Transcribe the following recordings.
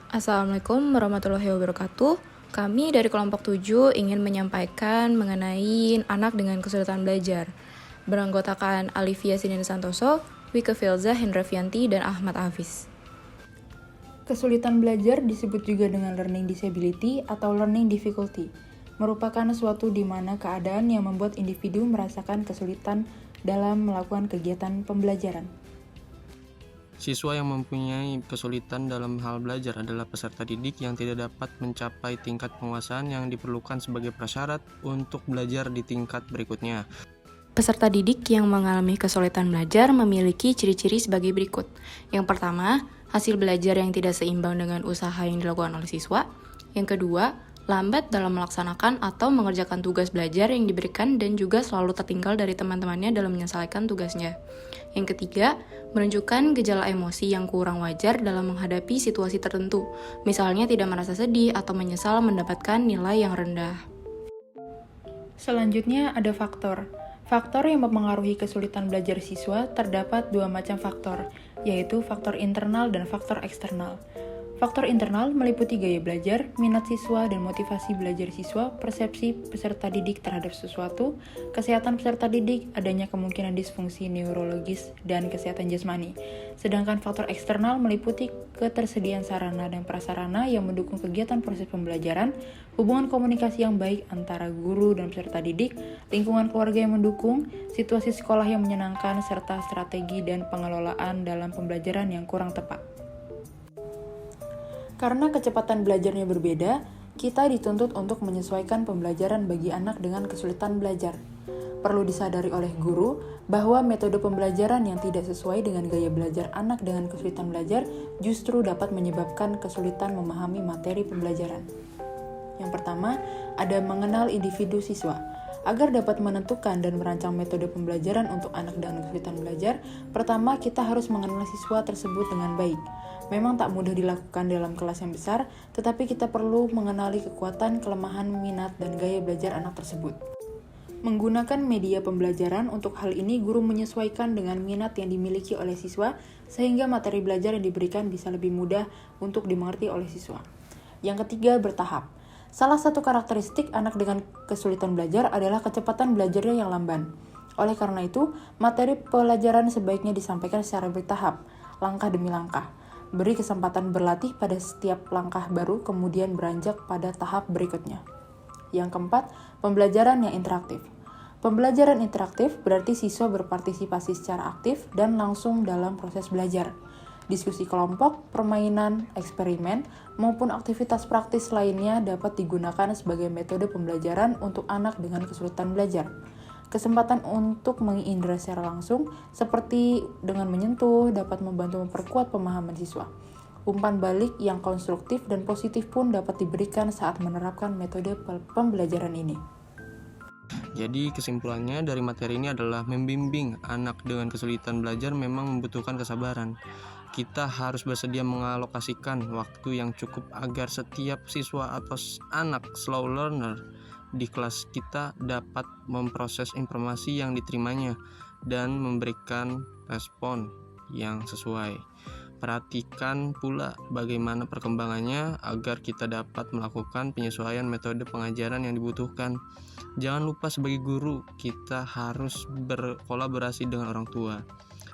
Assalamualaikum warahmatullahi wabarakatuh. Kami dari kelompok 7 ingin menyampaikan mengenai anak dengan kesulitan belajar. Beranggotakan Alivia Sinin Santoso, Wike Filza, Hendra Fianti, dan Ahmad Hafiz. Kesulitan belajar disebut juga dengan learning disability atau learning difficulty, merupakan suatu di mana keadaan yang membuat individu merasakan kesulitan dalam melakukan kegiatan pembelajaran. Siswa yang mempunyai kesulitan dalam hal belajar adalah peserta didik yang tidak dapat mencapai tingkat penguasaan yang diperlukan sebagai prasyarat untuk belajar di tingkat berikutnya. Peserta didik yang mengalami kesulitan belajar memiliki ciri-ciri sebagai berikut. Yang pertama, hasil belajar yang tidak seimbang dengan usaha yang dilakukan oleh siswa. Yang kedua, lambat dalam melaksanakan atau mengerjakan tugas belajar yang diberikan dan juga selalu tertinggal dari teman-temannya dalam menyelesaikan tugasnya. Yang ketiga, menunjukkan gejala emosi yang kurang wajar dalam menghadapi situasi tertentu, misalnya tidak merasa sedih atau menyesal mendapatkan nilai yang rendah. Selanjutnya ada faktor. Faktor yang mempengaruhi kesulitan belajar siswa terdapat dua macam faktor, yaitu faktor internal dan faktor eksternal. Faktor internal meliputi gaya belajar, minat siswa dan motivasi belajar siswa, persepsi peserta didik terhadap sesuatu, kesehatan peserta didik, adanya kemungkinan disfungsi neurologis, dan kesehatan jasmani. Sedangkan faktor eksternal meliputi ketersediaan sarana dan prasarana yang mendukung kegiatan proses pembelajaran, hubungan komunikasi yang baik antara guru dan peserta didik, lingkungan keluarga yang mendukung, situasi sekolah yang menyenangkan, serta strategi dan pengelolaan dalam pembelajaran yang kurang tepat. Karena kecepatan belajarnya berbeda, kita dituntut untuk menyesuaikan pembelajaran bagi anak dengan kesulitan belajar. Perlu disadari oleh guru bahwa metode pembelajaran yang tidak sesuai dengan gaya belajar anak dengan kesulitan belajar justru dapat menyebabkan kesulitan memahami materi pembelajaran. Yang pertama, ada mengenal individu siswa. Agar dapat menentukan dan merancang metode pembelajaran untuk anak dengan kesulitan belajar, pertama kita harus mengenal siswa tersebut dengan baik. Memang tak mudah dilakukan dalam kelas yang besar, tetapi kita perlu mengenali kekuatan, kelemahan, minat, dan gaya belajar anak tersebut. Menggunakan media pembelajaran untuk hal ini, guru menyesuaikan dengan minat yang dimiliki oleh siswa, sehingga materi belajar yang diberikan bisa lebih mudah untuk dimengerti oleh siswa. Yang ketiga, bertahap. Salah satu karakteristik anak dengan kesulitan belajar adalah kecepatan belajarnya yang lamban. Oleh karena itu, materi pelajaran sebaiknya disampaikan secara bertahap, langkah demi langkah. Beri kesempatan berlatih pada setiap langkah baru, kemudian beranjak pada tahap berikutnya. Yang keempat, pembelajaran yang interaktif. Pembelajaran interaktif berarti siswa berpartisipasi secara aktif dan langsung dalam proses belajar. Diskusi kelompok, permainan, eksperimen, maupun aktivitas praktis lainnya dapat digunakan sebagai metode pembelajaran untuk anak dengan kesulitan belajar. Kesempatan untuk mengindra secara langsung, seperti dengan menyentuh, dapat membantu memperkuat pemahaman siswa. Umpan balik yang konstruktif dan positif pun dapat diberikan saat menerapkan metode pembelajaran ini. Jadi kesimpulannya dari materi ini adalah membimbing anak dengan kesulitan belajar memang membutuhkan kesabaran. Kita harus bersedia mengalokasikan waktu yang cukup agar setiap siswa atau anak slow learner di kelas kita dapat memproses informasi yang diterimanya dan memberikan respon yang sesuai. Perhatikan pula bagaimana perkembangannya agar kita dapat melakukan penyesuaian metode pengajaran yang dibutuhkan. Jangan lupa sebagai guru, kita harus berkolaborasi dengan orang tua,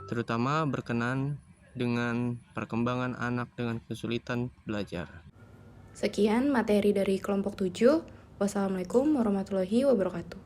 terutama berkenan dengan perkembangan anak dengan kesulitan belajar. Sekian materi dari kelompok 7. Wassalamualaikum warahmatullahi wabarakatuh.